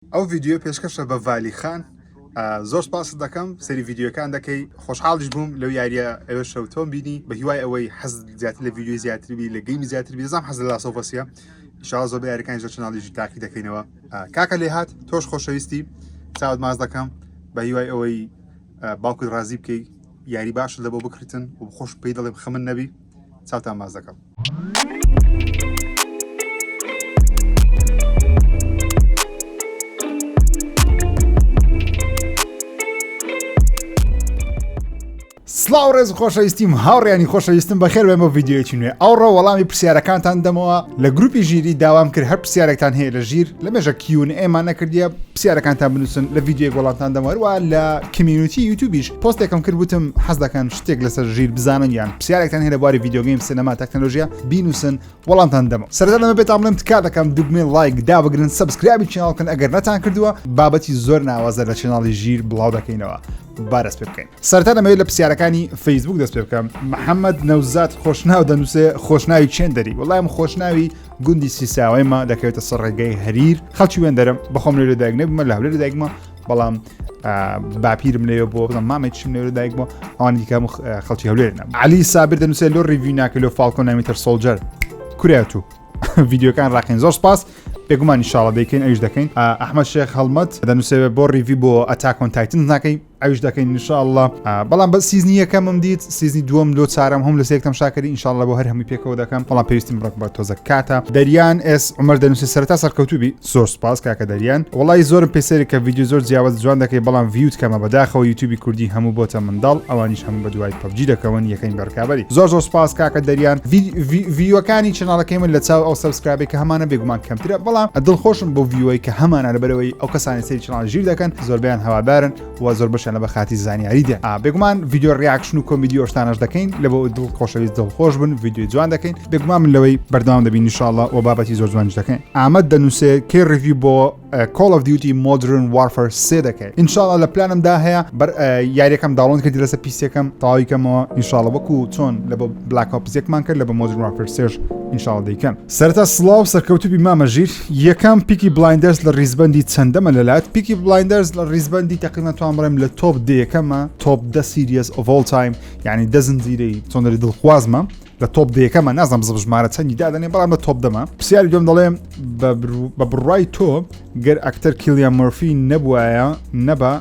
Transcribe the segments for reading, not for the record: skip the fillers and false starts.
ئەو ڤیددیو پێشکەشە بە ڤالی خان زۆر سپاس دەکەم سەری ڤیددیوەکان دەکەی خۆشحاڵیش بووم لەو یاریە ئەوە شەوتۆم بینی بە هیوای ئەوەی حەز زیاتر لە ڤیددیوی زیاتربی لە گەیمی زیاتربی زانام حەز لە لاسۆفەسیە ئینشاڵڵا زۆر بە یاریەکانی زۆر چناڵیژی تاقی دەکەینەوە کاکە لێ هات تۆش خۆشەویستی چاوت ماز دەکەم بە هیوای ئەوەی باوکت ڕازی بکەی یاری باش لە بۆ بکردن و خۆش پێی دەڵێم خەمن نەبی چاوتان ماز دەکەم. سلااو ڕێز خۆشەویستیم هاوڕێیانی خۆشەویستم بەخێر بێمە ڤیددیوەکی نوێ ئەوڕۆ وەڵامی پرسیارەکانتان دەمەوە لە گروپی ژیری داوام کرد هەر پرسیارێکتان هەیە لە ژیر لە مێژە Q&A نەکردیە پرسیارەکانتان بنووسن لە ڤیددیۆ گۆڵاتان دەمەوە لە کمیونیتی یوتیوبیش پۆستێکم کرد وتم حەز دەکەن شتێک لەسەر ژیر بزانن یان پرسیارێکتان هەیە لەباری ڤیددیۆگەیم سینەما تەکنۆلۆژیا بینووسن وەڵامتان دەمەوە. سەرەتا لەمە بێتام بڵێم تکا دەکەم دوگمێ لایک دابگرن سەبسکرایبی چیناڵ بکەن ئەگەر نەتان کردووە بابەتی زۆر ناوازە لە چیناڵی ژیر بڵاو دەکەینەوە. بارەس پێ بکەین. سەرەتا دەمەوێت لە پرسیارەکانی فەیسبوک دەست پێ بکەم. محەممەد نەوزات خۆشناو دەنووسێ خۆشناوی چێندەری وەڵام خۆشناوی گوندی سیساوایمە دەکەوێتە سەر ڕێگەی هەریر خەڵکی وێن دەرم بەخۆم لێرە دایک نەبوومە لە هەولێرە دایکمە بەڵام باپیرم لێوە بۆ بڵام مامێکشم لێرە دایک بۆ ئەوان دیکەم خەڵکی هەولێر نەبوو. علی سابر دەنووسێ لۆ ڕیڤیو ناکە لۆ فالکۆن نامیتر سۆلجەر کورێتو ڤیددیۆکان ڕاقین زۆر سپاس بێگومان ئینشاڵڵا دەیکەین ئەویش دەکەین. ئەحمەد شێخ هەڵمەت دەنووسێ بۆ ڕیڤی بۆ ئەتاک ئۆن تایتن ناکەی ئەویش دەکەین ئینشاڵڵا بەڵام بە سیزنی یەکەمم دیت سیزنی دووەم لۆ چارەم هەم لە سێکتەم شاکردی ئینشاڵڵا بۆ هەر هەمووی پێکەوە دەکەم بەڵام پێویستیم بڕک بە تۆزە کاتە. دەریان ئێس عومەر دەنووسێ سەرەتا سەرکەوتوبی زۆر سپاس کاکە دەریان وڵی زۆرم پێسەری کە ڤیددیو زۆر جیاواز جوان دەکەی بەڵام ڤیوت کەمە بەداخەوە یوتیوبی کوردی هەموو بۆتە منداڵ ئەوانیش هەموو بە دوای پەبجی دەکەون یەکەین بەرکابەری زۆر سپاس کاکە دەریان. ڤیددیۆکانی چناڵەکەی من لە چاو ئەو سەبسکرایبێک کە هەمانە بێگومان کەمترە بەڵام دڵخۆشم بۆ ڤیوەی کە هەمانە لەبەرەوەی ئەو کەسانی سەری چناڵ ژیر دەکەن زۆربیان هەوادارن و زۆر بەشیان لە بە خاتی زانیاری دێ بێگومان ڤیددیۆ ڕیاکشن و کۆمیدی ئۆشتانەش دەکەین لە بۆ خۆشەویست دڵخۆش بن ڤیددیۆی جوان دەکەین بێگومان من لەوەی بەردەوام دەبین ئینشاڵڵا و بابەتی زۆر جوانش دەکەین. ئامەد دەنووسێ کێ ڕیڤیو بۆ Call of Duty Modern Warfare 3 دەکەین ئینشاڵڵا لە پلانمدا هەیە یاریەکەم داڵۆن کردی لەسەر پیسەکەم تاویکەمەوە ئینشاڵڵا وەکو چۆن لە بۆ بلاک ئۆپس یەکمان کرد لە بە Modern Warfare 3 ئینشاڵڵا دەیکەن. سەرەتا سڵاو سەرکەوتوبی مامە ژیر یەکەم پیکی بلایندەرز لە ڕیزبەندی چەندەمە لەلات پیکی بلایندەرز لە ڕیزبەندی تەقریبان توان بڵێم لە تۆپ دەیەکەمە تۆپ 10 سیریەس of all time یعنی دەزنجیرەی چۆنەری دڵخوازمە لە تۆپ دەیەکەمە نازانم ژمارە چەندی دادەنێ بەڵام لە تۆپ دەمە. پرسیاری دوم دەڵێم بە بڕای تۆ گەر ئەکتەر کیلیان مۆرفی نەبووایە نەبە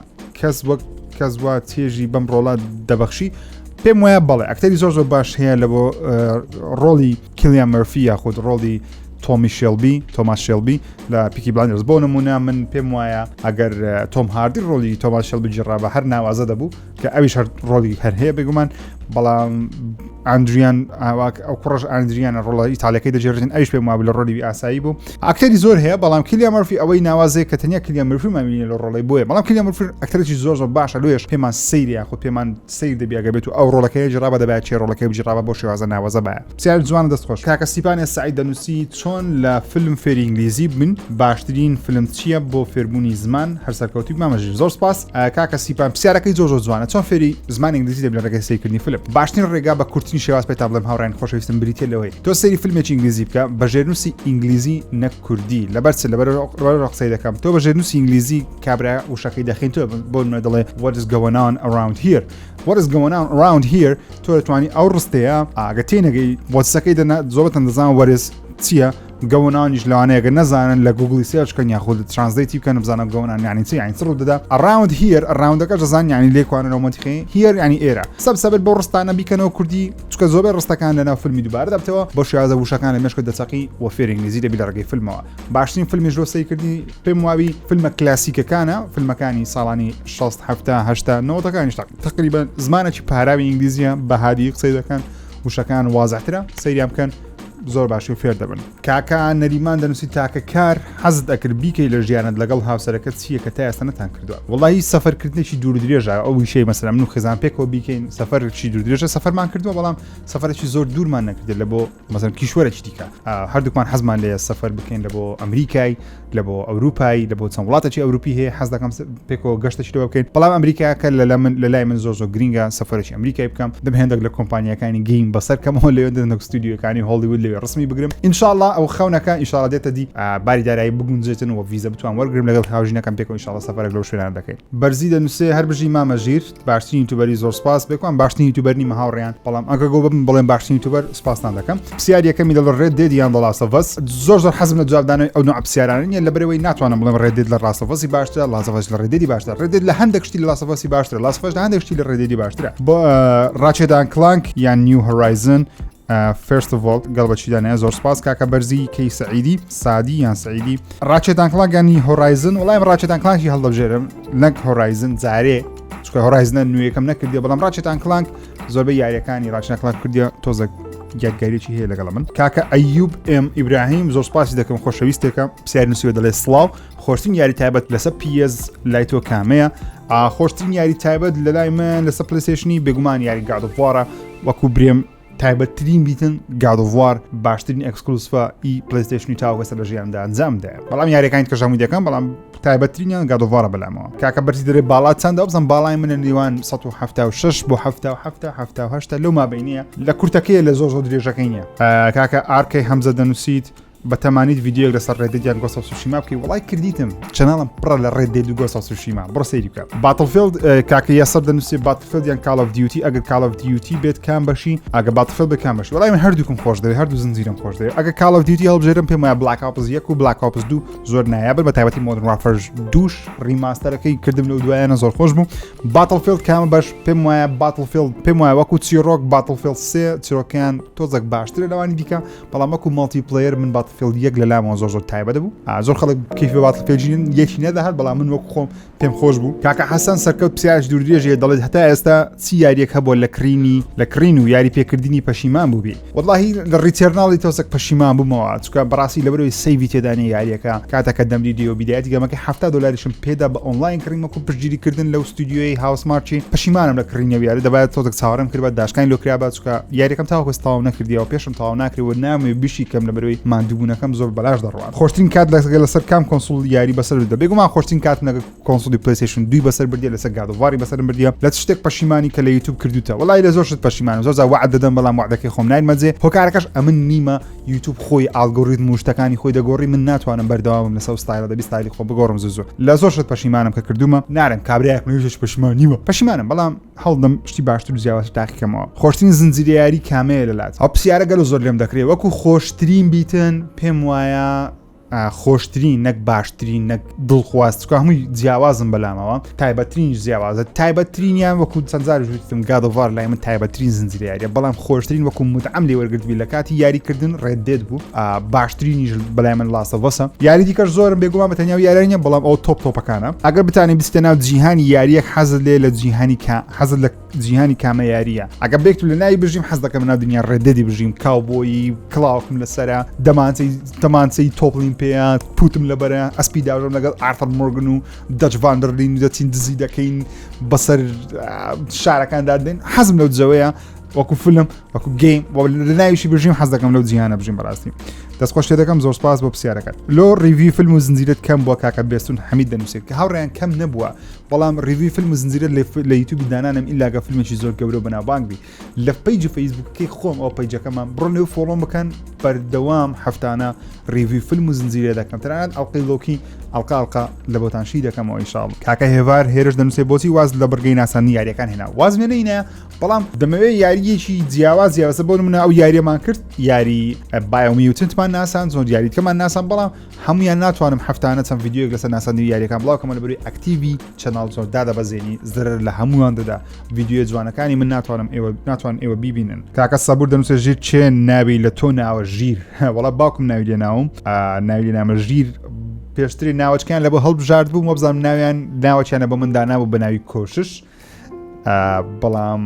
کەس وا تێژی بەم ڕۆڵە دەبەخشی پێم وایە بەڵێ ئەکتەری زۆر باش هەیە لە بۆ ڕۆڵی کیلیان مۆرفی یاخود ڕۆڵی تۆماس شێلبی لە پیکی بلایندەرز بۆ نمونە من پێم وایە ئەگەر تۆم هاردی ڕۆڵی تۆماس شێلبی جێڕا بە هەر ناوازە دەبوو کە ئەویش هەر ڕۆڵی هەر هەیە بێگومان بەڵام ئەندریان ئەو کوڕژ ئەندریانە ڕۆڵە ئیتالیەکەی دەجێڕێن ئەویش پێم وایە لە ڕۆلی ئاسایی بوو. ئەکتەری زۆر هەیە بەڵام کیلیان مۆرفی ئەوەی ناوازەیە کە تەنیا کیلیان مۆرفی مامینێ لە ڕۆڵی بۆیە بەڵام کیلیان مۆرفی ئەکتەرێکی زۆر باشە لێش پێمان سەیری یاخود پێمان سەیر دەبیاگە بێت و ئەو ڕۆڵەکەی جێڕا بە دەبێت چێ ڕۆڵەکەی بجێڕا بۆ شێوازە ناوازە بایە. پرسیار جوانە دەستخۆش کاکە سیپانێ سعید دەنووسی چۆن لە فیلم فێری ئینگلیزی بن باشترین فیلم چییە بۆ فێربوونی زمان هەر سەرکەوتوی مامەژیر زۆر سپاس کاکە سیپان پرسیارەکەی زۆر جوانە چۆن فێری زمان ئینگلیزی دەبێت لە ڕێگەی سەیرکردنی فیلم باشترین ڕێگا بە کورتنی شێواز پێ تا بڵێم هاوڕێیان خۆشەویستم بریتە لەوەی تۆ سەیری فیلمێکی ئینگلیزی بکە بە ژێرنووسی ئینگلیزی نەک کوردی لەبەرچ لەبەر قسەی دەکەم تۆ بە ژێرنووسی ئینگلیزی کابرا وشەکەی دەخین تۆ بۆ منە دەڵێ what is going on around here تۆ دەتوانی ئەو ڕستەیە ئاگە تێنەگەی وەسەکەی زۆربەتەن دەزانن وەرز چییە گەونانیش لەوانەیەگە نەزانن لە گوگڵی سێرچکەن یاخود ترانسلیتی بکەن بزانە گەونان یعنی چی یعنی ڕوو دەدا around here ڕاوندەکە دەزان یعنی لێکوانەوە منتیقی here یعنی ئێرە سەبت بۆ ڕستانە بیکەنەوە کوردی چکە زۆربەی ڕستەکان لەناو فیلمی دووبارە دەبتەوە بۆ شێوازە وشەکان لە مێشکە دەچەقی و فێر ئینگلیزی دەبی لە ڕێگەی فیلمەوە باشترین فیلمیش لۆ سەیرکردنی پێم واوی فیلمە کلاسیکەکانە فیلمەکانی ساڵانی 60 70 80 90ەکانیش تقریبا زمانێکی پاراوی ئینگلیزیە بە هادی قسەی دەکەن وشەکان وازەحترە سەیریان بکەن زۆر باشی فێر دەبن. کاکە نەریمان دەنووسی تاکە کار حەزت ئەکرد بیکەی لە ژیانت لەگەڵ هاوسەرەکەت چییە کە تا ئێستا نەتان کردووە وڵی سەفەرکردنێکی دوور درێژە ئەو ویشەی مەسەلا من و خێزان پێکەوە بیکەین سەفەرێکی دوور درێژە سەفەرمان کردووە بەڵام سەفەرێکی زۆر دوورمان نەکردێت لە بۆ مەسەلا کیشوەرێکی دیکە هەردووکمان حەزمان لێ سەفەر بکەین لە بۆ ئەمریکای لە بۆ ئەوروپای لە بۆ چەند وڵاتێکی ئەوروپی هەیە حەز دەکەم پێکەوە گەشتێکی لەوە بکەین بەڵام ئەمریکاکە لە لای من زۆر گرینگە سەفەرێکی ئەمریکای بکەم دەم هێندێک لە کۆمپانیەکانی گەیم بەسەر کەمەوە لێ دەنەک ستودیۆکانی هۆلیوود لەوێ ڕسمی بگرم ئینشاءالله ئەو خەونەکە ئینشاءالله دێتە دی باری دارایی بگونجێتن و ویزە بتوان وەرگرم لەگەڵ هاوژینەکەم پێکەوە ئینشاءالله سەفەرێک لەو شوێنان دەکەین بەرزی دەنووسێ هەر بژی مامە ژیر باشترین یوتیوبەری زۆر سپاس بێکوان باشترین یوتیوبەر نیمە هاوڕێیان بەڵام ئەگە گۆ بم بڵێم باشترین یوتیوبەر سپاستان دەکەم پرسیار یەکەمی دەڵ ڕێد دێدیان دە لاست ئۆف ئەس زۆر حەزم لە جوابدانەوەی ئەو نوع پرسیارانە نیە لەبەرەوەی ناتوانم بڵێم ڕێد لە لاست ئۆف ئەسی باشترە لاست ئۆف ئەس لە ڕێدێدی باشترە ڕێدێد لە هەندێک شتی لە لاست ئۆف ئەسی باشترە لاست ئۆف ئەس لە هەندێک شتی لە ڕێدێدی باشترە بۆ ڕاچێت ئەند کلانک یان نیو هۆرایزن first of all گەڵ بەچی دانەیە زۆر سپاس کاکە بەرزی کەی سعیدی سادی یان سعیدی ڕاچێتان کڵاگانی هۆرایزن وڵایم ڕاچێتان کلانکی هەڵدەبژێرم نەک هۆرایزن جارێ چکە هۆرایزنە نوێیەکەم نەکردی بەڵام ڕاچێتان کلانک زۆربەی یاریەکانی ڕاچێتان کلانک کردیە تۆزە یادگاریێکی هەیە لەگەڵ من کاکە ئەیوب ئێم ئیبراهیم زۆر سپاسی دەکەم خۆشەویستێکە پرسیار نووسیوە دەڵێ سڵاو خۆشترین یاری تایبەت لەسەر PS لای تۆ کامەیە خۆشترین یاری تایبەت لە لای من لەسەر پلەیستێشنی بێگومان یاری گاد ئۆف وارە وەکو برێم تایبەتترین بیتن گاد ئۆف وار باشترین ئەکسکلوسیڤ ئی پلەیستێشنی تاوەسە لە ژیاندا ئەنجامدایە بەڵام یاریەکانی کە هەمووی دەکەم بەڵام تایبەتترینیان گاد ئۆف وارە بەلامەوە کاکە بەرزی دەرێ باڵا چەندە بزانم باڵای منە نێوان 176 بۆ 77 لەو مابینیە لە کورتەکەیە لە زۆر درێژەکەی نییە کاکە ئارکەی هەمزە دەنووسیت بە تەمانیت ڤیددیۆک لەسەر ڕێدەیان گۆسە سوشیما بکەی وڵای کردیتم چەناڵم پڕە لە ڕێدێت و گۆسە سوشیما بڕ سەیری بکە باتڵفیلد کاکە یاسەر دەنووسی باتڵفیلد یان کال ئۆف دیوتی ئەگەر کال ئۆف دیوتی بێت کام بەشی ئەگە باتڵفیلد بکام بەشی وڵای من هەردووکم خۆش دەوێت هەردوو زنجیرم خۆش دەوێت ئەگە کال ئۆف دیوتی هەڵبژێرم پێم وایە بلاک ئۆپس 1 و بلاک ئۆپس 2 زۆر نایابێت بە تایبەتی مۆدرن وارفەر 2 ڕیماستەرەکەی کردم لەو دوایانە زۆر خۆش بوو باتڵفیلد کامە بەش پێم وایە باتڵفیلد پێم وایە وەکو چیرۆک باتڵفیلد 3 چیرۆکیان تۆزێک باشترە لەوانی دیکە بەڵام وەکو مالتی پلەیەر من باتڵفیلد 1 لەلام زۆر تایبەت بوو زۆر خەڵک کیفی باتڵفیلدین یەکی نەدەهات بەڵام من وەکو خۆم پێم خۆش بوو کاکە حەسەن سەرکەوت پرسیارش دوورێژێ دەڵێت هەتا ئێستا چی یاریەک هەبووە لە کرین و یاری پێکردنی پەشیمان بووبی وەڵاهی لە ڕیتێرناڵی تۆسێک پەشیمان بوومەوە چکە بەڕاستی لەبەرەوەی سەیڤی تێدانی یاریەکە کاتەکە دەمری دیۆ بیدایەتی گەمەکە 70 دلارشم پێدا بە ئۆنلاین کڕین وەکو پشتگیریکردن لەو ستودیۆی هاوسمارچی پەشیمانم لە کڕینەوە یاری دەبێت تۆزێک چاوەڕێم کرد بە داشکانی لۆکرا بە چکە یاریەکەم تاوەکو تاوا نەکردیەوە پێشم تاوا ناکرێەوە نامێ بشی کەم لەبەرەوەی ماندووبوونەکەم زۆر بەلاش دەڕوات خۆشترین کات لەسەر کام کۆنسۆل یاری بەسەر دە بێگومان خۆشترین کات نەگە کۆنسۆلی پلەیستێشن 2 بەسەر بردیە لەسەر گاد ئۆف واری بەسەر بردیە لە شتێک پەشیمانی کە لە یوتیوب کردوتە وڵای لە زۆر شت پەشیمانم زۆر وعد دەدەم بەڵام وعدەکەی خۆم نایمەجێ هۆکارەکەش ئەمن نیمە یوتیوب خۆی ئالگۆریتم و شتەکانی خۆی دەگۆڕی من ناتوانم بەردەوامم لەسەر ستایلە دەبی ستایلی خۆ بگۆڕم زۆر لە زۆر شت پەشیمانم کە کردومە نارم کابراایەک نوێژش پەشیمان نیوە پەشیمانم بەڵام هەڵدەم شتی باشتر و زیاتر تاقیکەمەوە خۆشترین زنجیرە یاری کامەیە لەلات ئەو پرسیارە گەلە زۆر لێم دەکرێت وەکو خۆشترین بیتن پێم وایە خۆشترین نەک باشترین نەک دڵخواست چکە هەمووی جیاوازم بەلامەوە تایبەترین جیاوازە تایبەترینیان وەکو چەندجار ژوتم گاد ئۆف وار لای من تایبەترین زنجیرە یاریە بەڵام خۆشترین وەکو متعەم لێ وەرگرتووی لە کاتی یاریکردن ڕێدێت بوو باشترینیش بەلای من لاست ئۆف ئەسە یاری دیکەش زۆرم بێگومان بەتەنیا یاریە بەڵام ئەو تۆپەکانە ئەگەر بتانی بستە ناو جیهانی یاریەک حەزت لێ لە حەزت لە جیهانی کامە یاریە ئەگە بێکت لە ناوی بژیم حەز دەکەم ناو دنیا ڕێدێتی بژیم کاوبۆیی کڵاوکم لەسەرە دەمانچەی تۆپڵین پێیان پوتم لەبەرە ئەسپی داژم لەگەڵ ئارتەر مۆرگن و دەچ ڤاندەرلین و دەچین دزی دەکەین بەسەر شارەکاندا دێن حەزم لەو جەوەیە وەکو فیلم وەکو گەیم لە ناویشی بژیم حەز دەکەم لەو جیهانە بژیم بەڕاستی دەستخۆش دەکەم زۆر سپاس بۆ پرسیارەکەت لۆ ریڤیو فیلم و زنجیرەت کەم بووە کاکە بێستون حەمید دەنووسێت کە هاوڕێیان کەم نەبووە بەڵام ریڤیو فیلم و زنجیرەت لە یوتیوب دانانم ئیلاگە فیلمێکی زۆر گەورە بەناوبانگبی لە پیج فەیسبووکەکەی خۆم ئەو پیجەکەمان بڕۆ لێو فۆڵۆم بکەن بەردەوام هەفتانە ریڤیو فیلم و زنجیرە دەکەم تەنانەت ئەڵقەی لۆکی ئەڵقا لە بۆتانشی دەکەمەوە ئینشاڵڵا کاکە هێوار هێرش دەنووسێت بۆچی واز لە بەرگەی ناسانی یاریەکان هێنا واز مێنەینە بەڵام دەمەوێت یاریەکی جیاوازە بۆ منە ئەو یاریەمان کرد یاری بایۆمیوتنتمان ناسان زۆر یاریتکەمان ناسان بەڵام هەمویان ناتوانم هەفتانە چەند ڤیدیۆیەک لەسەر ناسانی یاریەکان بڵاوکەمە لەبەروی ئەکتیڤی چەناڵ زۆر دادەبەزێنی زرر لە هەمووان دەدا ڤیدیۆ جوانەکانی من ناتوان ئێوە بیبینن کاکە سەبور دەنووسێت ژیر چێن ناوی لە تۆ ناوە ژیر وەڵا باوکم ناوی لێ ناوم ناوی لێ نامە ژیر پێشتری ناوچکیان لە بۆ هەڵبژارد بوو وەبزانم ناویان ناوەچیانە بە من دانابوو بە ناوی کۆشش بەڵام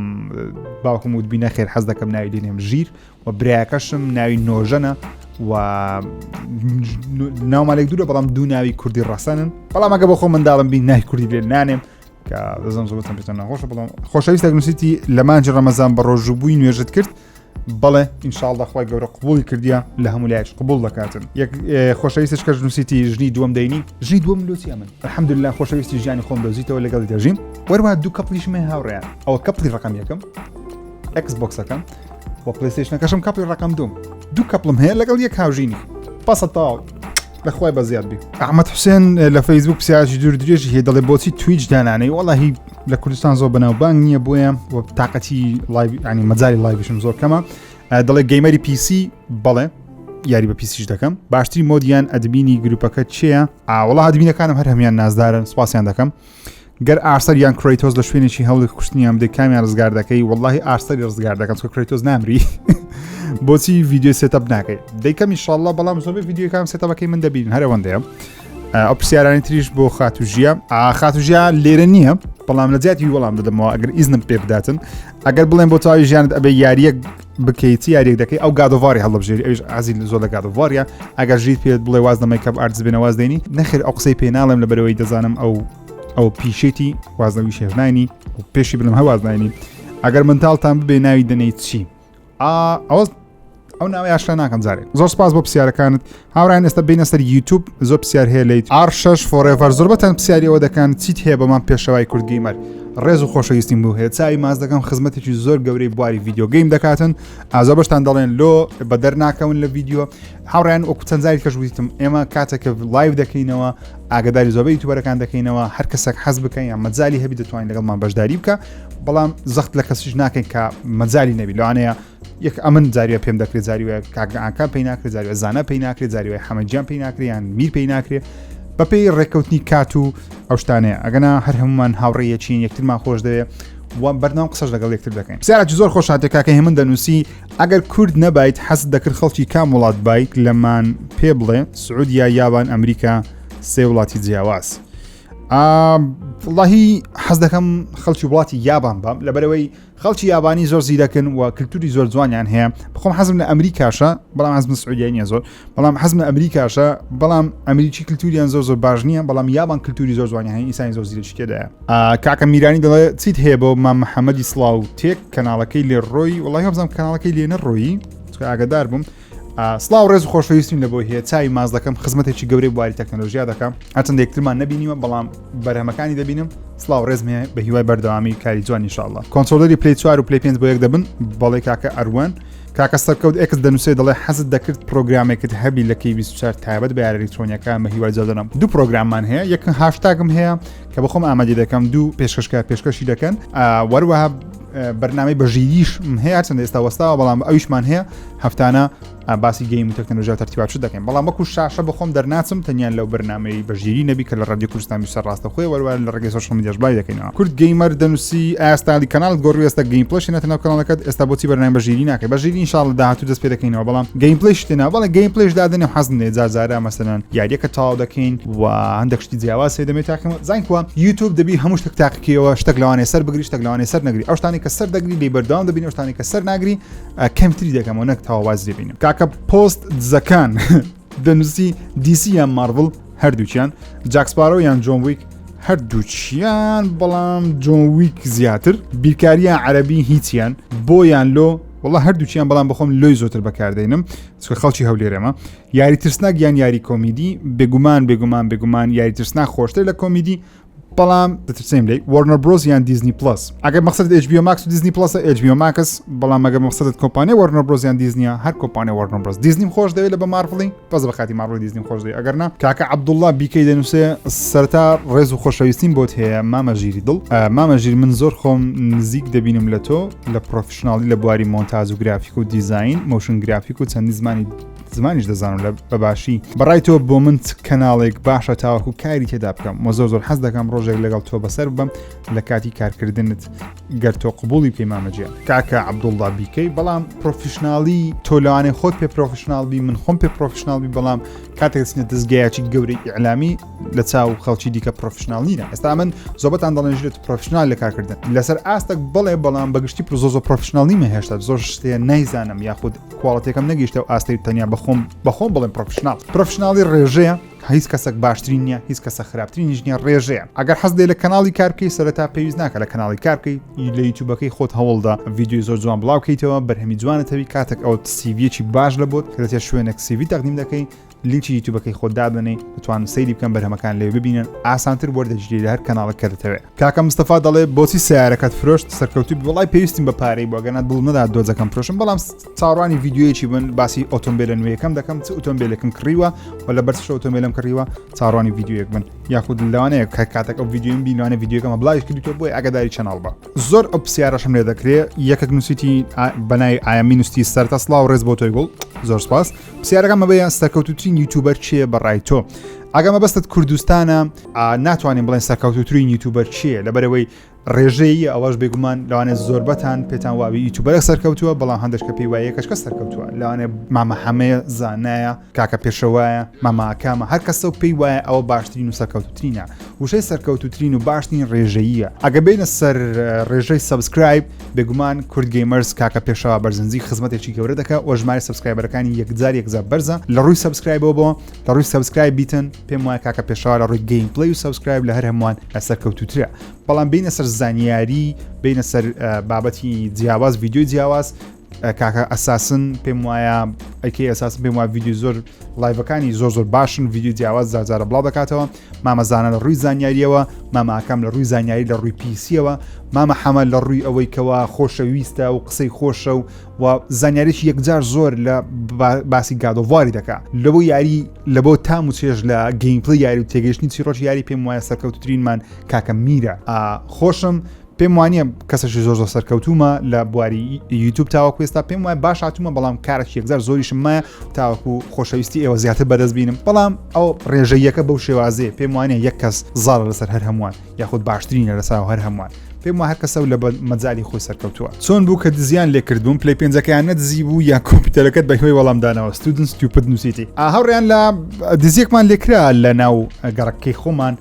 باوکم وتبی نەخێر حەز دەکەم ناوی لێنێم ژیر و برایەکەشم ناوی نۆژەنە و ناومالێک دوورە بەڵام دوو ناوی کوردی ڕەسەنن بەڵام ئەگە بە خۆ منداڵم بین ناوی کوردی لێ نانێم کە دەزانم زۆرتان پێتان ناخۆشە بەڵام خۆشەویستێک نووسیتی لە مانجی ڕەمەزان بە ڕۆژوبووی نوێژت کرد بەڵێ ئینشاڵڵا خوای گەورە قبوڵی کردیە لە هەموو لایەک قبول دەکاتن یەک خۆشەویستش کەس نووسیتی ژنی دووەم دەینی ژنی دووەم لۆچی ئەمن الحەمدولله خۆشەویستی ژیانی خۆم دۆزیتەوە لەگەڵ دەژیم وەروە دوو کەپلیشمە هاوڕێیان ئەوە کەپلی ڕقم یەکەم ئەکس بۆکسەکەم بۆ پلەیستێشنەکەشم کەپلی ڕقم دوم دوو کەپڵم هەیە لەگەڵ یەک هاوژینی پاسە تاڵ لەخوای بە زیاد بی ئەحمەد حوسێن لە فەیسبوک پرسیارێکی دوور درێژی هەیە دەڵێ بۆچی تویچ دانانەی وەڵاهی لە کوردستان زۆر بەناوبانگ نییە بۆیە و تااقەتی ینی مەجای لایڤشم زۆر کەمە دەڵێ گەیمەری پیسی بەڵێ یاری بە پیسیش دەکەم باشتری مۆدیان ئەدبینی گروپەکە چییە؟ وڵا ئەدبینەکانم هەر هەمیان نازدارن سوپاسیان دەکەم گەر ئارسەر یان کرۆیتۆز لە شوێنێکی هەوڵی کوشتنیان بدە کامیان ڕزگار دەکەی وڵی ئارسەری ڕزگار دەکەم چکە کرۆیتۆز نامری بۆچی ڤیددیو سێتەپ ناکەیت دەیکەم ئینشاڵڵا بەڵام زۆربەی ڤیددیوکان سێتەپەکەی من دەبین هەرەوەندەیە ئەو پرسیارانی تریش بۆ خاتوژیە خاتوژیا لێرە نییە بەڵام لە جیاتی وەڵام دەدەمەوە ئەگەر ئیزنم پێ بداتن ئەگەر بڵێن بۆ تاوی ژیانت ئەبێ یاریەک بکەیتی یاریەک دەکەی ئەو گادۆڤاری هەڵبژێری ئەوش ئازی زۆر لە گادۆڤاریە ئەگەر ژیت پێت بڵێ واز دەمەی کەب ئارتز بێنە واز دێنی نەخێر ئەو قسەی پێ ناڵێم لە بەرەوەی دەزانم ئەو پیشێتی وازنەوی شێژنانی و پێشی بنم هەوازنانی ئەگەر منتاڵتان ببێ ناوی دەنەیت چی ئەو ناوی ئاشکرا ناکەم جارێک زۆر سپاس بۆ پرسیارەکانت هاوڕان ئێستا بینە سەر یوتیوب زۆر پرسیار هەیە لەیت R6 فۆرێڤەر زۆربەتەن پرسیاریەوە دەکەن چیت هەیە بەمان پێشەوای کورد گەیمەر ڕێز و خۆشەویستیم بوو هەیە چاوی ماز دەکەم خزمەتێکی زۆر گەورەی بواری ڤیدیۆ گەیم دەکاتن ئازا بەشتان دەڵێن لۆ بە دەرناکەون لە ڤیدیۆ هاوڕیان وەکو چەند جاری کەش ویستم ئێمە کاتێکە لایڤ دەکەینەوە ئاگداری زۆربەی یوتیوبەرەکان دەکەینەوە هەر کەسێک حەز بکەین یان مەجالی هەبی دەتوانین لەگەڵمان بەشداری بکە بەڵام زەخت لە کەسیش ناکەین کە مەجالی نەبی لەوانەیە یەک ئەمن جاریە پێم دەکرێت زاریوە کاگەکان پێی ناکرێت زاریوە زانە پێی ناکرێت زاریوە حەمەجیان پێی ناکرێت یان میر پێی ناکرێت بەپێی ڕێککەوتنی کات و ئەو شتانەیە ئەگەنا هەر هەمومان هاوڕێیەچین یەکترمان خۆش دەوێت و بەرنامە قسەش لەگەڵ یەکتر دەکەین پرسیارێکی زۆر خۆشاتێک کاکە هێمن دەنووسی ئەگەر کورد نەبیت حەزت دەکرد خەڵکی کام وڵات بایت لەمان پێ بڵێ سعودیا یابان ئەمریکا سێ وڵاتی جیاواز واللهی حەز دەکەم خەڵکی وڵاتی یابان بام لەبەرەوەی خەڵکی یابانی زۆر زیرەکن و کللتوری زۆر جوانیان هەیە بخۆم حەزم لە ئەمریکاشە بەڵام حەزم سعودیای نییە زۆر بەڵام حەزم لە ئەمریکاشە بەڵام ئەمریکی کللتوریان زۆر زۆر باش نییە بەڵام یابان کللتوری زۆر جوانی هەیە ئینسانی زۆر زیرەکی تێدایە کاکە میرانی دەڵێ چیت هەیە بۆ مام محەممەدی سڵاو تێک کەناڵەکەی لێ ڕۆی وڵی هەبزانم کەناڵەکەی لێ نەڕۆیی ئاگدار بووم سلااو ڕێز و خۆشەویستیم لە بۆ هەیە چای ماز دەکەم خزمەتێکی گەورەی بواری تەکنۆلۆژیا دەکەم هەرچەند یەکترمان نبینیوە بەڵام بەرهەمەکانی دەبینم سلااو ڕێزمێ بە هیوای بەردەوامی کاری جوان ئینشاءالله کۆنسۆلەری پلی 4 و پلی 5 بۆ یەک دەبن بەڵێ کاکە ئەروان کاکە سەرکەوت ئێکس دەنووسێ دەڵێ حەزت دەکرد پرۆگرامێکت هەبی لە K24 تایبەت بە یاری ئەلکترۆنیەکان بە هیوای جادەنم دوو پرۆگراممان هەیە یەک هاشتاگم هەیە کە بەخۆم ئامادە دەکەم دوو پێشکەشی دەکەن وەروەها بەرنامەی بەژیریش هەیە چەند ئێستا وەستاوە بەڵام ئەویشمان هەیە هەفتانە باسی گەیم و تەکنۆلۆژیا تەرتیبات دەکەین بەڵام وەکو شاشە بخۆم دەرناچم تەنیان لەو بەرنامەی بەژیری نەبی کە لە ڕادیۆ کوردستانی سەر ڕاستەخۆی وەروە لە ڕێگەی سۆشیال میدیاش بڵای دەکەینەوە کورد گەیمەر دەنووسی ئاستالی کەناڵت گۆڕی ئێستا گەیم پلەش نەتەنەوە کەناڵەکەت ئێستا بۆچی بەرنامە بەژیری ناکەی بەژیری ئینشاڵڵا داهاتوو دەست پێ دەکەینەوە بەڵام گەیم پلەش تێنا بەڵام گەیم پلەش دادنێ حەزم لێ جارجارە مەسەلەن یاریەکە تاوا دەکەین و هەندێک شتی جیاواز هەیە دەمێت تاکەمە زانکووە یوتیوب دەبی هەموو شتێک تاقیکەوە شتێک لەوانەیە سەر بگری شتێک لەوانەیە سەر نەگری ئەو شتانی کە سەر دەگری لێ بەردەوام دەبین ئەو شتانی کە سەر ناگری کەمتری دەکەمەوە نەک تاواز دەبینم کاکە پۆست زەکان دەنووسی دیسی یان مارڤڵ هەردووچیان جاکسپارۆ یان جۆن ویک هەردووچیان بەڵام جۆن ویک زیاتر بیرکاریە عەرەبی هیچیان بۆیان لۆ وڵا هەردووچیان بەڵام بخۆم لۆی زۆتر بەکاردێنم چکە خەڵکی هەولێرەمە یاری ترسناک یان یاری کۆمیدی بێگومان یاری ترسناک خۆشتر لە کۆمیدی بەڵام دەترسیم لێ وەرنەر برۆز یان دیزنی پلس ئەگەر مەقسەدت HBO Max و دیزنی پلس HBO Max بەڵام ئەگەر مەقسەدت کۆمپانیای وەرنەر برۆز یان دیزنیە هەر کۆمپانیای وەرنەر برۆز دیزنیم خۆش دەوێت لە بە مارڤڵی بەس بە خاتی مارڤڵی دیزنیم خۆش دەوێت ئەگەر نا کاکە عەبدوڵڵا بیکەی دەنووسێ سەرتا ڕێز و خۆشەویستیم بۆت هەیە مامەژیری دڵ مامەژیر من زۆر خۆم نزیک دەبینم لە تۆ لە پرۆفشناڵی لە بواری مۆنتاژ و گرافیک و دیزاین مۆشن گرافیک و چەندی زمانیش دەزانم لە بەباشی بەڕای تۆ بۆ من کەناڵێک باشە تاوەکو کاری تێدا بکەم و زۆر حەز دەکەم ڕۆژێک لەگەڵ تۆ بەسەر بم لە کاتی کارکردنت گەر تۆ قبوڵی پێی مامەجێ کاکە عەبدوڵڵا بیکەی بەڵام پرۆفشناڵی تۆ لەوانێ خۆت پێ پرۆفشناڵ بی من خۆم پێ پرۆفشناڵ بی بەڵام کاتێک چنە دەستگایەکی گەورەی ئیعلامی لە چاو خەڵکی دیکە پرۆفشناڵ نینە ئێستا من زۆربەتان دەڵێنژێت پرۆفشناڵ لە کارکردن لەسەر ئاستەک بڵێ بەڵام بەگشتی زۆر پرۆفشناڵ نیمە هێشتا زۆر شتێ نەیزانم یاخود کوواڵەتێکم نەگەیشتە و ئاستەی تەنیا بەخۆم بڵێم پرۆفشناڵی ڕێژەیە هیچ کەسێک باشترین نییە هیچ کەسە خراپترینیش نییە ڕێژەیە ئەگەر حەز دێ لە کەناڵی کار بکەی سەرەتا پێویست ناکە لە کەناڵی کار بکەی لە یوتیوبەکەی خۆت هەوڵدا ڤیدیۆی زۆر جوان بڵاو بکەیتەوە بەرهەمی جوانەتەوی کاتێک ئەو سیڤیەکی باش لە بۆت کە شوێنێک سیڤی تەقدیم دەکەی لینکی یوتیوبەکەی خۆت دابنێ بتوانن سەیری بکەن بەرهەمەکان لێ ببینن ئاسانتر وەردەگیری لە هەر کەناڵێک دەتەوێت کاکە مستەفا دەڵێ بۆچی سیارەکەت فرۆشت سەرکەوتوی وڵای پێویستیم بە پارەی بۆ گەنات بڵ نەدا دۆزەکەم فرۆشم بەڵام چاڕوانی ڤیدیۆیەکی بن باسی ئۆتۆمبیلە نوێیەکەم دەکەم چ ئۆتۆمبیلێکم کڕیوە و لە بەرچ ئۆتۆمبیلم کڕیوە چاڕوانی ڤیدیۆیەک بن یاخود لەوانەیە کە کاتێک ئەو ڤیدیۆیم بینوانە ڤیدیۆکەمە بڵاویش کردوتەوە بۆی ئاگاداری چەناڵ بە زۆر ئەو پرسیارەشم لێ دەکرێت یەکێک نووسیتی بەنای ئایامی نووستی سەرتا سڵاو ڕێز بۆ تۆی گوڵ زۆر سپاس پرسیارەکەم بەیان سەرکەوتوترین یوتیوبەر چییە بەڕای تۆ ئەگەمە بەستت کوردستانە ناتوانین بڵێن سەرکەوتوترین یوتیوبەر چییە لەبەرەوەی ڕێژەیە ئەوەش بێگومان لەوانێت زۆربەتان پێتان واوی یوتیوبەرێک سەرکەوتووە بەڵام هەندێک کە پێی وایە کەشکە سەرکەوتووە لەوانێ مامە هەمەیە زانایە کاکە پێشەوایە ماماکامە هەر کەسە و پێی وایە ئەوە باشترین و سەرکەوتوترینە وشەی سەرکەوتوترین و باشترین ڕێژەیە ئەگە بینە سەر ڕێژەی سەبسکرایب بێگومان کورد گەیمەرز کاکە پێشەوە بەرزنجی خزمەتێکی گەورە دەکە و ژمارە سەبسکرایبەرەکانی یەکجار بەرزە لە ڕووی سەبسکرایبەوە بۆ لە ڕووی سەبسکرایب بیتن پێم وایە کاکە پێشەوە لە ڕووی گەیم پڵی و سەبسکرایب لە هەر هەمووان سەرکەوتوترە بەڵام بینە سەر زانیاری بینە سەر بابەتی جیاواز ڤیدیۆی جیاواز کاکە ئەساسن پێم وایە ئەیکەی ئەساسن پێم وایە ڤیدیۆ زۆر لایڤەکانی زۆر باشن ڤیدیۆ جیاواز زارجارە بڵاو دەکاتەوە مامەزانە لە ڕووی زانیاریەوە ماماکەم لە ڕووی زانیاری لە ڕووی پیسیەوە مامە حەمە لە ڕووی ئەوەی کەوا خۆشەویستە و قسەی خۆشە و زانیاریی یەکجار زۆر لە باسی گادۆڤاری دەکات لەبۆ یاری لەبۆ تام و چێژ لە گەیمپڵی یاری و تێگەیشتنی چیرۆژ یاری پێم وایە سەرکەوتوترینمان کاکە میرە خۆشم پێم وانە کەسەشی زۆر سەرکەوتومە لە بواری یوتیوب تاوەکو ئێستا پێم وایە باش هاتوومە بەڵام کارێکی یەکجار زۆریشم مایە تاوەکو خۆشەویستی ئێوە زیاتر بەدەست بینم بەڵام ئەو ڕێژەیەکە بەو شێوازێ پێم وانە یەک کەس زاڵە لەسەر هەر هەمووان یاخود باشترینە لەسا هەر هەمووان پێم وایە هەر کەسە لە مەجای خۆی سەرکەوتووە چۆن بوو کە دزیان لێ کردبووم پلەی پێنجەکەیان نەدزی بوو یا کۆمپیوتەرەکەت بە هۆی وەڵامدانەوە ستودنت ستوپد نووسیتی هەوڕیان لە دزیەکمان لێکرا لە ناو گەڕەکەی خۆمان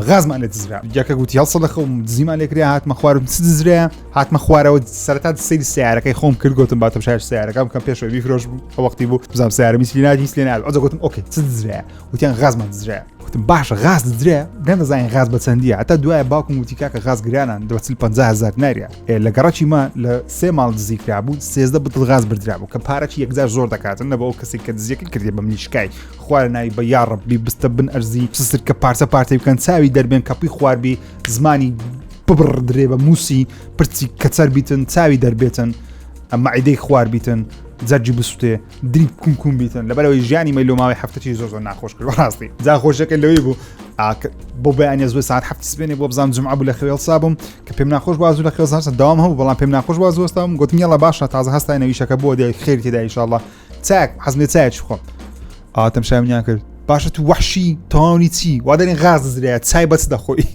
غازمان لێ دزرا یەکە گوتی هەڵسە لە خەوم دزیمان لێکرا هاتمە خوارم چ دزرا هاتمە خوارەوە سەرەتا سەیری سیارەکەی خۆم کرد گوتم باتم شاید سیارەکەم کەم پێشەوە بیفرۆش بوو ئەو وەختی بوو بزانم سیارەمی سلیناتی سلێنات ئەوجا گوتم ئۆکێ چ دزرا وتیان غازمان دزرا گوتم باشە غاز دزرا نەدەزانین غاز بە چەندیە هەتا دوایە باوکم وتی کاکە غاز گرانان 250,000 نارە لە گەڕەکی ما لە 3 ماڵ دزیکرا بوو 13 بتڵ غاز بردرا بوو کە پارەکی یەکجار زۆر دەکاتن لە بە ئەو کەسێک کە دزیەکە کردێ بە ملیشکای خوارە ناوی بە یاڕەبی بستە بن ئەرزی سسر کە پارچە پارتەی بکەن چاوی دەربێن کەپی خواربی زمانی ببڕ درێ بە موسی پرچی کەچەر بیتن چاوی دەربێتن مەعیدەی خوار بیتن جەرجی بسووتێ دریب کومکوم بیتن لەبەرەوەی ژیانی مەلۆ ماوەی هەفتەی زۆر ناخۆش کرد ڕاستی جا خۆشەکە لەوەی بوو بۆ بەیانە زۆر ساعت هەفت سبێنێ بۆ بزانم جمعە بوو لە خەوێڵ سابم کە پێم ناخۆش وازوو لە خێڵ داوام هەبوو بەڵام پێم ناخۆش وازوەستم گوتم یاڵە باشە تازە هەستای نەویشەکە بۆ دێ خێری تێدا ئینشاڵڵا چاک حەزم لێ چایەکی بخۆم ئاتەم شایمیان کرد باشە تو وەحشی تەواوی چی وا دەرێن غاز دزرایە چای بەچ دەخۆی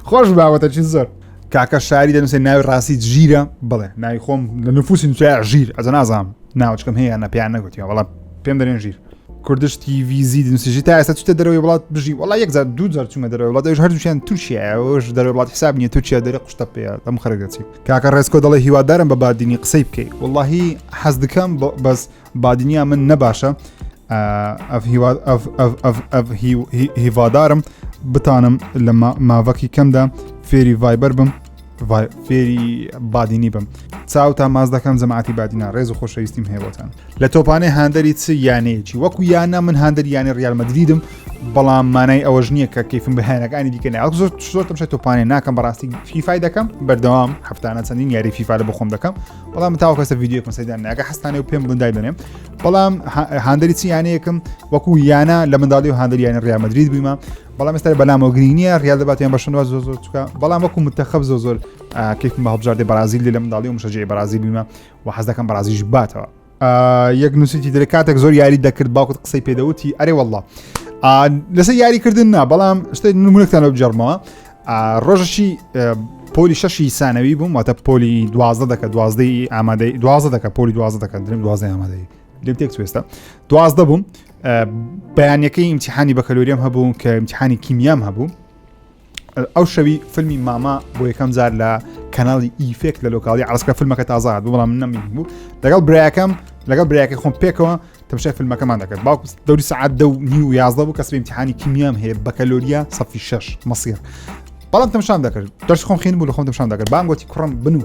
خۆش باوەتە چی زۆر کاکە شاری دەنووسێ ناوی ڕاستی ژیرە بڵێ ناوی خۆم لە نفوسی نووسە ژیر ئەجە نازانم ناوچکەم هەیە نەپیان نەگوتیەوە بەڵام پێم دەرێن ژیر کوردش تیڤیزی دنووسێژی تا ئێستا چتە دەرەوەی وڵات بژی وڵا 1,000-2,000 چوومە دەرەوەی وڵات هەردووشیان تووشیەوەش دەرەوەی وڵات حساب نیە تووچیا دەرە قوشتە پێ ئەم خەرک دەچی کاکە ڕێزکۆ دەڵێ هیوادارم بە بادینی قسەی بکەی وڵاهی حەز دەکەم بەس بادینیا من نەباشە هیوادارم بتانم لە ماوەکی کەمدا فێری ڤایبەر بم فێری بادینی بم چاو تا ماز دەکەم جەماعەتی بادینا ڕێز و خۆشەویستیم هەیەوەتان لە تۆپانەی هاندەری چ یانەیەکی وەکو یانە من هاندەری یانی ڕیال مەدریدم بەڵام مانای ئەوەش نییە کە کەیفم بە هێنەکانی دیکە نێ زۆر تەمشای تۆپانێ ناکەم بەڕاستی فیفای دەکەم بەردەوام هەفتانە چەندین یاری فیفا لە بۆ خۆم دەکەم بەڵام تاوە کەسە ڤیدیۆکم سەیدان ناکە هەستانێ و پێم بڵندای دەنێم بەڵام هاندەری چ یانەیەکم وەکو یانە لە منداڵی و هاندەری یانی ڕیال مەدرید بوویمە بەڵام ئێستا بەلامەوە گرنگ نییە ڕیال دەباتیان بەشنەوە زۆر چووکە بەڵام وەکو متەخەب زۆر کەیفم بە هەڵبژاردەی بەرازیل لە منداڵی و مشەجەی بەرازیل بوویمە و حەز دەکەم بەرازیلش باتەوە یەک نووسیتی دەرێ کاتێک زۆر یاری دەکرد باوکت قسەی پێدەوتی ئەرێ وەڵڵا لەسەر یاریکردن نا بەڵام شتێک نمونەکتان لەو بجەڕمەوە ڕۆژەشی پۆلی 6 سانەوی بووم واتە پۆلی 12 دەکە 12 ئامادەی 12 دەکە پۆلی 12 دەکە درێم 12 ئامادەی لێم تێک توێستە 12 بووم بەیانەکەی ئیمتیحانی بەکەلۆریەم هەبوو کە ئیمتیحانی کیمیام هەبوو ئەو شەوی فیلمی ماما بۆ یەکەم جار لە کەناڵی ئیفێک لە لۆکاڵی عەسکرا فیلمەکە تازە هات بوو بەڵام نەمی بوو لەگەڵ برایەکەم لەگەڵ برایەکەی خۆم پێکەوە تمشي فيلمەکەمان دەکرد باوک دەوری سعات 10:30 بوو کەس امتحانی کیمیام هەیە بەکەلۆریا صفی 6 مەسیر بەڵام تەماشام دەکرد دەرس خۆم خوێن بوو لە خۆم تەماشام دەکرد بام گوتی کوڕم بنو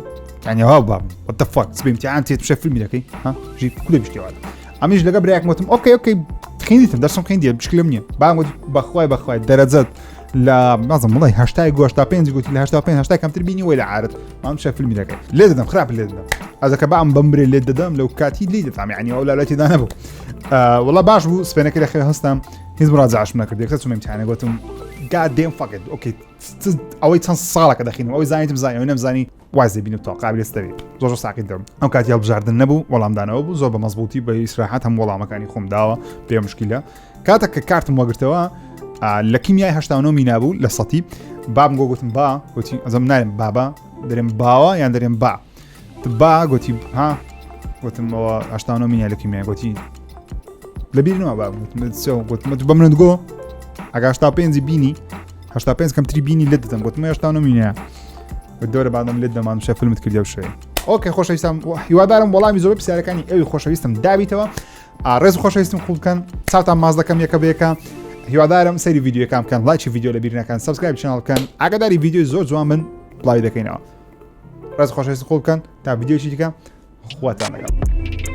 يعني هاو بام what the fuck سبي امتحان تمشي فيلمي دەکەی ها ژی کولێ بشتی وات ئەمیش لەگە برایەک وتم اوكي خوێندیتم دەرسم خوێندی بشکلە نییە بام گوتی بەخوای دەرەجەت لا نازم والله هاشتاج گوشتا پێنج گوتی لە هاشتا پێنج هاشتاج کەمتر بینی ولا عارض ما مشى فيلمي دەکەی لێ دەدەم خراپ لێ دەدەم ئەزەکە بام بمبرێ لێ دەدەم لەو کاتی لێ دەدەم يعني ئەولاتی دا نەبوو والله باش بوو سپێنەکە لە خێ هەستم هیچ مراجعەش نەکرد یەکسەر چووم امتحانێ گوتم God damn fuck it اوكي ئەوەی چەند ساڵەکە دەخینم ئەوەی زانیتم زانی ئەوەی نەمزانی وایز دەبین و تا قابل دەبێت زۆر ساقی دەم ئەم کاتی هەڵبژاردن نەبوو وەڵامدانەوە بوو زۆر بە مەزبوطی بە ئیسراحەت هەموو وەڵامەکانی خۆم داوە پێ مشکلە کاتێک کە کارتم وەگرتەوە لە کیمیای 89 نابوو لە سەتی بام گوتم با گوتی ئەزەم نارم بابا دەرێم باوە یان دەرێم با گوتی ها گوتم ئەوە 89 مینای لە کیمیای گوتی لەبیرنەوە با گوتم بە منگۆ ئەگە 85 بینی 85 کەمتری بینی لێ دەدەم گوتم 89 مینایە دەورە بعدم لێت دەمان شە فیلمت کردیا و شوێ ئۆکەی خۆشەویستم هیوادارم وەڵامی زۆر پرسیارەکانی ئەوی خۆشەویستم دابیتەوە ڕێز خۆشەویستم خوڵ بکەن چاوتان ماز دەکەم یەکە بەیەکە هیوادارم سەیری ڤیدیۆکان بکەن لایکی ڤیدیۆ لە بیر نەکەن سەبسکرایب چناڵ بکەن ئاگاداری ڤیدیۆی زۆر جوان من بڵاوی دەکەینەوە ڕێز خۆشەویستم خوڵ بکەن تا ڤیدیۆی دیکە خواتان لەگەڵ